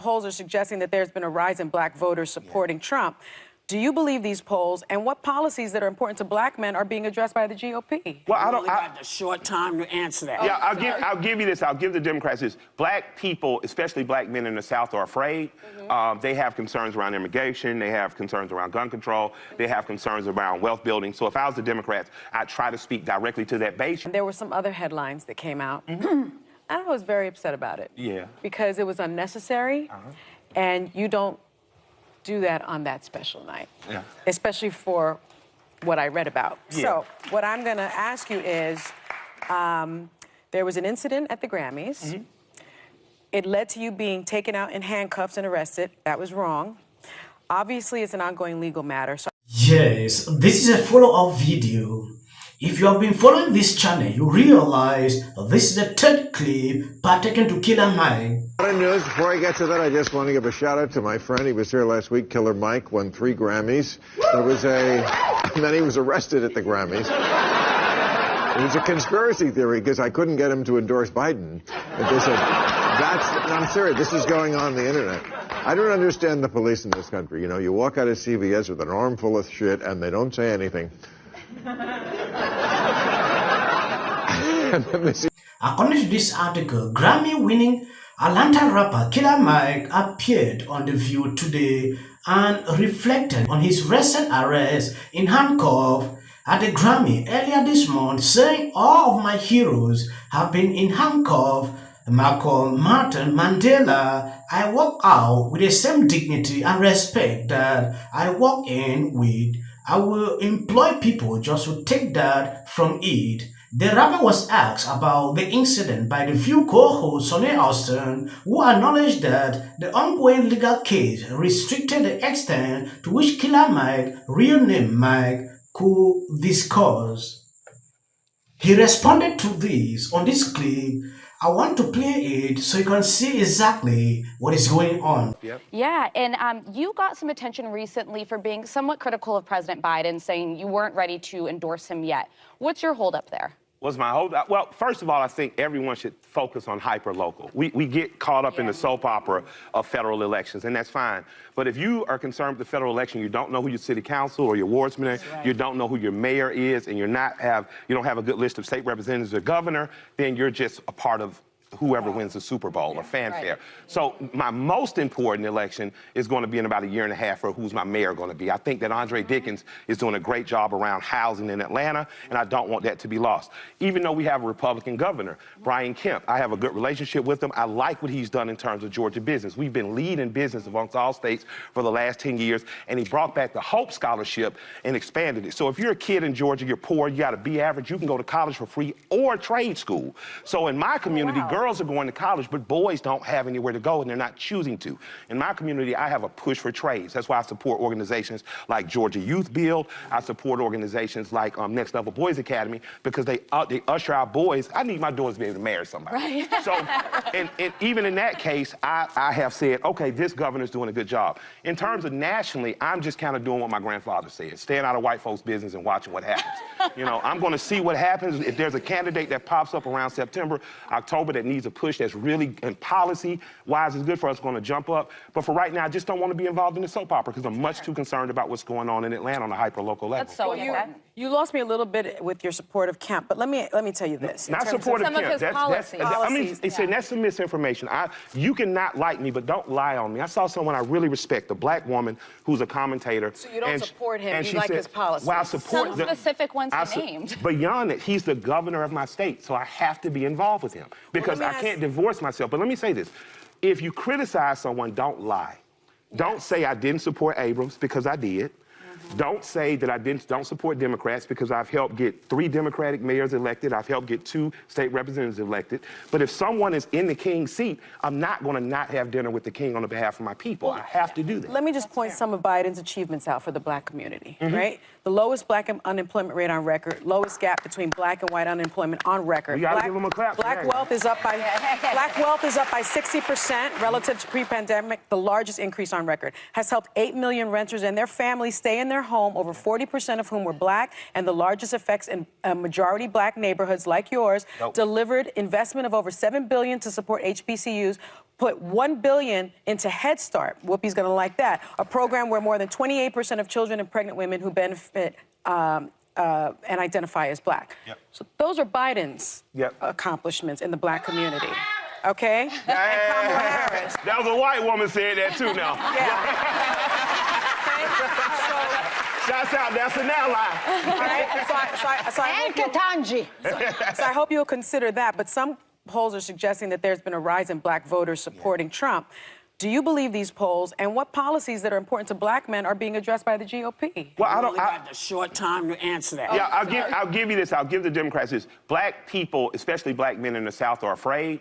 polls are suggesting that there's been a rise in black voters supporting Trump. Do you believe these polls, and what policies that are important to black men are being addressed by the GOP? Well, I don't. I got the short time to answer that. Yeah, I'll give you this. I'll give the Democrats this. Black people, especially black men in the South, are afraid. They have concerns around immigration. They have concerns around gun control. They have concerns around wealth building. So if I was the Democrats, I'd try to speak directly to that base. There were some other headlines that came out. And I was very upset about it. Yeah. Because it was unnecessary, and you don't do that on that special night, especially for what I read about. So what I'm going to ask you is, there was an incident at the Grammys. It led to you being taken out in handcuffs and arrested. That was wrong. Obviously, it's an ongoing legal matter. So yes, this is a follow-up video. If you have been following this channel, you realize this is the third clip partaken to Killer Mike. Other news, before I get to that, I just want to give a shout out to my friend. He was here last week. Killer Mike won 3 Grammys. And then he was arrested at the Grammys. It was a conspiracy theory because I couldn't get him to endorse Biden. And they said, I'm serious, this is going on the internet. I don't understand the police in this country. You know, you walk out of CVS with an arm full of shit and they don't say anything. According to this article, Grammy-winning Atlanta rapper Killer Mike appeared on The View today and reflected on his recent arrest in handcuffs at the Grammy earlier this month, saying all of my heroes have been in handcuffs. Malcolm, Martin, Mandela, I walk out with the same dignity and respect that I walk in with. I will employ people just to take that from it. The rapper was asked about the incident by The View co-host Sunny Hosten, who acknowledged that the ongoing legal case restricted the extent to which Killer Mike, real name Mike, could discuss. He responded to this on this clip. I want to play it so you can see exactly what is going on. Yeah, and you got some attention recently for being somewhat critical of President Biden, saying you weren't ready to endorse him yet. What's your holdup there? What's my holdup? Well, first of all, I think everyone should focus on hyper-local. We get caught up in the soap opera of federal elections, and that's fine. But if you are concerned with the federal election, you don't know who your city council or your wardsman is, you don't know who your mayor is, and you don't have a good list of state representatives or governor, then you're just a part of whoever wins the Super Bowl or fanfare. So my most important election is going to be in about a year and a half for who's my mayor going to be. I think that Andre Dickens is doing a great job around housing in Atlanta, and I don't want that to be lost. Even though we have a Republican governor, Brian Kemp, I have a good relationship with him. I like what he's done in terms of Georgia business. We've been leading business amongst all states for the last 10 years, and he brought back the Hope Scholarship and expanded it. So if you're a kid in Georgia, you're poor, you got to be average, you can go to college for free or trade school. So in my community, girls are going to college, but boys don't have anywhere to go, and they're not choosing to. In my community, I have a push for trades. That's why I support organizations like Georgia Youth Build. I support organizations like Next Level Boys Academy, because they usher our boys. I need my daughters to be able to marry somebody. So, and even in that case, I have said, okay, this governor's doing a good job. In terms of nationally, I'm just kind of doing what my grandfather said, staying out of white folks' business and watching what happens. You know, I'm going to see what happens. If there's a candidate that pops up around September, October that needs a push that's really, and policy-wise is good for us, going to jump up. But for right now, I just don't want to be involved in the soap opera because I'm much too concerned about what's going on in Atlanta on a hyper-local level. That's so important. You lost me a little bit with your support of Kemp, but let me tell you this. Not support of Kemp. That's some misinformation. You cannot like me, but don't lie on me. I saw someone I really respect, a black woman who's a commentator. So you don't support him, you like his policies. Well, I support some specific ones he named. Beyond it, he's the governor of my state, so I have to be involved with him because I can't divorce myself. But let me say this. If you criticize someone, don't lie. Don't say I didn't support Abrams, because I did. Don't say that I don't support Democrats, because I've helped get 3 Democratic mayors elected. I've helped get 2 state representatives elected. But if someone is in the king's seat, I'm not going to not have dinner with the king on behalf of my people. I have to do that. Let me just point some of Biden's achievements out for the black community, right? The lowest black unemployment rate on record, lowest gap between black and white unemployment on record. We got to give him a clap. Black wealth is up by 60% relative to pre-pandemic, the largest increase on record. Has helped 8 million renters and their families stay in their home, over 40% of whom were black, and the largest effects in majority black neighborhoods like yours. Delivered investment of over $7 billion to support HBCUs, put $1 billion into Head Start. Whoopi's going to like that. A program where more than 28% of children and pregnant women who benefit and identify as black. Yep. So those are Biden's accomplishments in the black community. Okay? Yeah. And Kamala Harris. That was a white woman saying that too now. Shouts out, that's an ally. And Katanji. So I hope you'll consider that. But some polls are suggesting that there's been a rise in black voters supporting Trump. Do you believe these polls, and what policies that are important to black men are being addressed by the GOP? Well, I don't got the short time to answer that. Yeah, I'll give you this. I'll give the Democrats this. Black people, especially black men in the South, are afraid.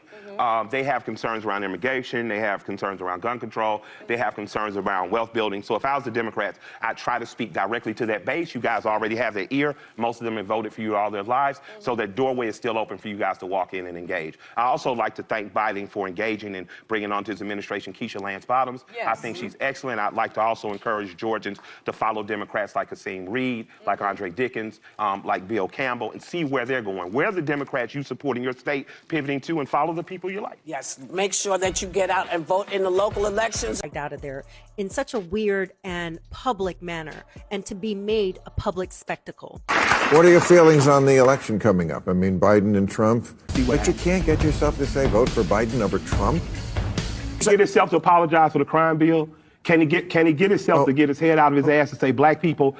They have concerns around immigration. They have concerns around gun control. They have concerns around wealth building. So if I was the Democrats, I'd try to speak directly to that base. You guys already have their ear. Most of them have voted for you all their lives. So that doorway is still open for you guys to walk in and engage. I also like to thank Biden for engaging and bringing onto his administration Keisha Lance Bottoms. Yes. I think she's excellent. I'd like to also encourage Georgians to follow Democrats like Kasim Reed, like Andre Dickens, like Bill Campbell, and see where they're going. Where are the Democrats you support in your state pivoting to, and follow the people you like. Yes, make sure that you get out and vote in the local elections. Out of there in such a weird and public manner, and to be made a public spectacle. What are your feelings on the election coming up? I mean, Biden and Trump. But you can't get yourself to say vote for Biden over Trump? Get himself to apologize for the crime bill? Can he get himself to get his head out of his ass and say black people?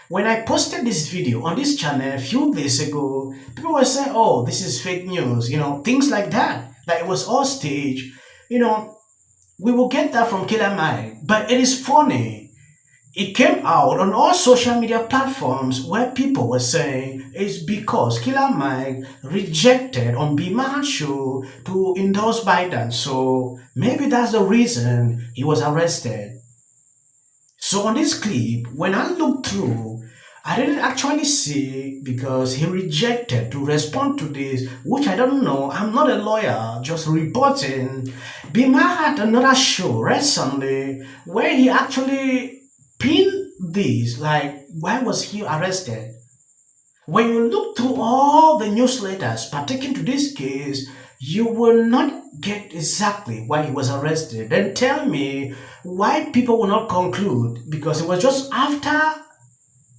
When I posted this video on this channel a few days ago, people were saying, oh, this is fake news, you know, things like that. That it was all staged. You know, we will get that from Killer Mike, but it is funny. It came out on all social media platforms where people were saying it's because Killer Mike rejected on Maher's show to endorse Biden. So maybe that's the reason he was arrested. So on this clip, when I looked through, I didn't actually see because he rejected to respond to this, which I don't know. I'm not a lawyer, just reporting. Maher had another show recently where he actually pinned this, like, why was he arrested? When you look through all the newsletters pertaining to this case, you will not get exactly why he was arrested. Then tell me why people will not conclude, because it was just after,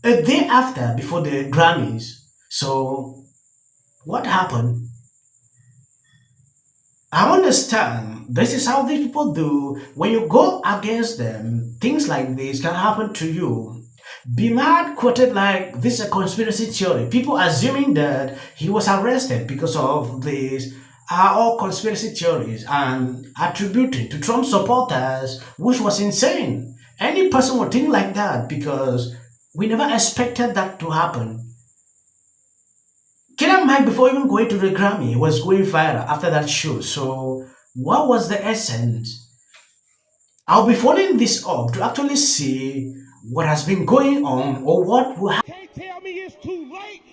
a day after, before the Grammys. So, what happened? I understand this is how these people do. When you go against them, things like this can happen to you. Maher quoted like this is a conspiracy theory. People assuming that he was arrested because of this are all conspiracy theories and attributed to Trump supporters, which was insane. Any person would think like that because we never expected that to happen. Killer Mike, before even going to the Grammy, was going viral after that show. So what was the essence? I'll be following this up to actually see what has been going on or what will happen. Can't tell me it's too late.